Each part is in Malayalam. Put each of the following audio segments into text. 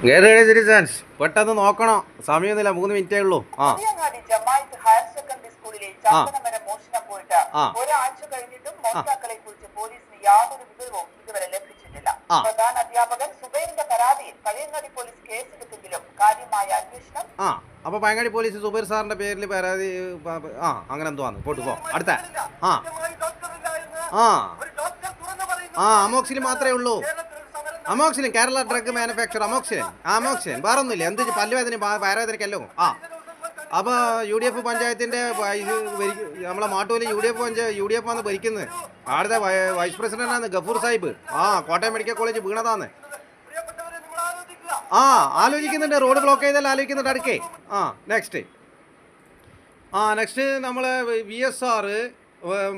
ഗേറ്റ് സിറ്റിസൺസ് പെട്ടെന്ന് നോക്കണോ, സമയമൊന്നുമില്ല, 3 മിനിറ്റേ ഉള്ളൂ. ഹയർ സെക്കൻഡറി സ്കൂളിലെ ചന്ദനമരം മോഷണം പോയിട്ട് ഒരാഴ്ച കഴിഞ്ഞിട്ടും മോഷ്ടാക്കളെ കുറിച്ച് പോലീസിന് യാതൊരു വിവരവും ഇതുവരെ ലഭിച്ചിട്ടില്ല. പ്രധാന അധ്യാപകൻ സുബൈറിന്റെ പരാതിയിൽ പഴയങ്ങാടി പോലീസ് കേസെടുത്തെങ്കിലും കാര്യമായ അന്വേഷണം. അപ്പൊ പഴയങ്ങാടി പോലീസ് സുബൈർ സാറിന്റെ പേരിൽ പരാതി അങ്ങനെ എന്തോ ആണ്. പോട്ടു പോ അടുത്ത. അമോക്സിലിൻ മാത്രമേ ഉള്ളൂ. Amoxicillin, Kerala drug manufacture amoxicillin വേറൊന്നുമില്ല. എന്ത് പല്ലുവേദന വയറുവേദനയ്ക്കല്ലോ. അപ്പോൾ UDF പഞ്ചായത്തിൻ്റെ നമ്മളെ മാട്ടൂര് UDF ആണ് ഭരിക്കുന്നത്. അവിടുത്തെ വൈസ് പ്രസിഡന്റാണ് ഗഫൂർ സാഹിബ്. കോട്ടയം മെഡിക്കൽ കോളേജ് വീണതാന്ന്. ആലോചിക്കുന്നുണ്ട്. റോഡ് ബ്ലോക്ക് ചെയ്താൽ ആലോചിക്കുന്നുണ്ട്. അടുക്കേ നെക്സ്റ്റ് നമ്മളെ VSR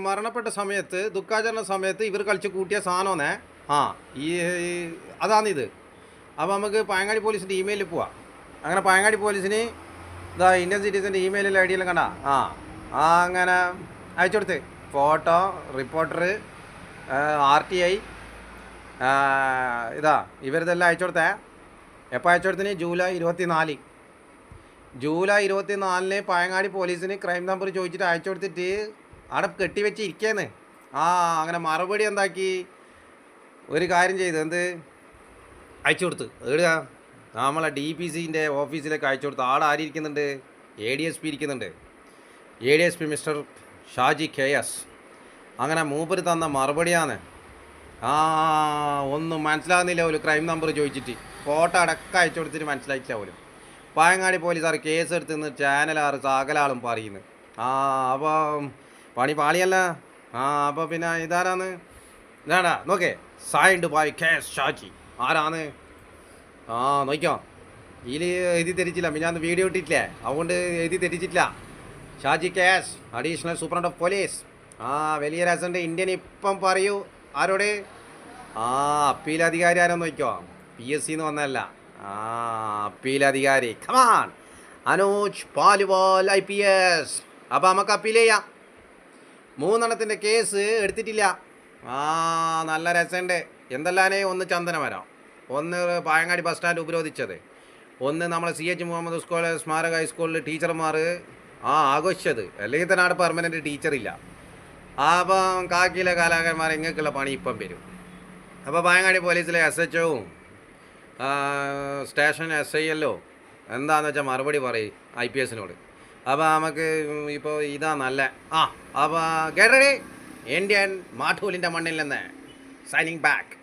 മരണപ്പെട്ട സമയത്ത്, ദുഃഖാചരണ സമയത്ത് ഇവർ കളിച്ച് കൂട്ടിയ സാധനമാണ്. അതാണിത്. അപ്പോൾ നമുക്ക് പഴയങ്ങാടി പോലീസിൻ്റെ ഇമെയിലിൽ പോവാം. അങ്ങനെ പഴയങ്ങാടി പോലീസിന് ഇതാ ഇന്ത്യൻ സിറ്റിസൻ്റെ ഇമെയിലിൽ ID എല്ലാം കണ്ട അങ്ങനെ അയച്ചു കൊടുത്ത്. ഫോട്ടോ, റിപ്പോർട്ടർ, RTI ഇതാ ഇവരിതെല്ലാം അയച്ചു കൊടുത്തേ. എപ്പോൾ അയച്ചു കൊടുത്തിന്? ജൂലൈ 24 പഴയങ്ങാടി പോലീസിന് ക്രൈം നമ്പർ ചോദിച്ചിട്ട് അയച്ചു കൊടുത്തിട്ട് അവിടെ കെട്ടിവെച്ച് ഇരിക്കുകയെന്ന്. അങ്ങനെ മറുപടി എന്താക്കി, ഒരു കാര്യം ചെയ്ത് എന്ത് അയച്ചു കൊടുത്ത്. എവിടെയാ നമ്മളെ DPCൻ്റെ ഓഫീസിലേക്ക് അയച്ചു കൊടുത്ത്. ആൾ ആരിയിരിക്കുന്നുണ്ട്? ADSP ഇരിക്കുന്നുണ്ട്. ADSP mister Shaji KS. അങ്ങനെ മൂപ്പര് തന്ന മറുപടിയാണ്. ഒന്നും മനസ്സിലാകുന്നില്ല പോലും. ക്രൈം നമ്പർ ചോദിച്ചിട്ട് ഫോട്ടോ അടക്കം അയച്ചു കൊടുത്തിട്ട് മനസ്സിലാക്കിയാൽ പോലും. പഴയങ്ങാടി പോലീസുകാർ കേസ് എടുത്തുനിന്ന് ചാനലാറ് സകലാളും പറയുന്നു. അപ്പോൾ പണി പാളിയല്ല. അപ്പോൾ പിന്നെ ഇതാരാന്ന്? ഇതാടാ നോക്കേ, സൈൻഡ് ബൈ KS ഷാജി. ആരാന്ന്? നോക്കിക്കോ. ഇതിൽ എഴുതി തെറ്റിച്ചില്ല. ഞാൻ വീഡിയോ ഇട്ടിട്ടില്ലേ, അതുകൊണ്ട് എഴുതി തെറ്റിച്ചിട്ടില്ല. Shaji KS, additional superintendent of police. വലിയ രസമുണ്ട്. ഇന്ത്യൻ ഇപ്പം പറയൂ ആരോട്? അപ്പീൽ അധികാരി ആരോന്ന് നോക്കിക്കോ. PSC എന്ന് വന്നതല്ല. അപ്പീൽ അധികാരി. കമാൺ അനൂജ് പാലുവാൾ IPS. അപ്പോൾ നമുക്ക് അപ്പീൽ ചെയ്യാം. 3 കേസ് എടുത്തിട്ടില്ല. നല്ല രസമുണ്ട്. എന്തെല്ലാനേ? ഒന്ന് ചന്ദനമരം, ഒന്ന് പഴയങ്ങാടി ബസ് സ്റ്റാൻഡ് ഉപരോധിച്ചത്, ഒന്ന് നമ്മളെ CH മുഹമ്മദ് സ്മാരക ഹൈസ്കൂളിൽ ടീച്ചർമാർ ആഘോഷിച്ചത്. അല്ലെങ്കിൽ തന്നെ അവിടെ പെർമനൻറ്റ് ടീച്ചറില്ല. അപ്പം കാക്കിയിലെ കലാകാരന്മാർ ഇങ്ങനെയൊക്കെയുള്ള പണി ഇപ്പം വരും. അപ്പോൾ പഴയങ്ങാടി പോലീസിലെ SHO സ്റ്റേഷൻ SILO എന്താണെന്ന് വെച്ചാൽ മറുപടി പറയും IPSനോട്. അപ്പോൾ നമുക്ക് ഇപ്പോൾ ഇതാ നല്ല. അപ്പോൾ കേട്ടേ, ഇന്ത്യൻ മാട്ടൂലിൻ്റെ മണ്ണിൽ നിന്ന് സൈനിങ് ബാക്ക്.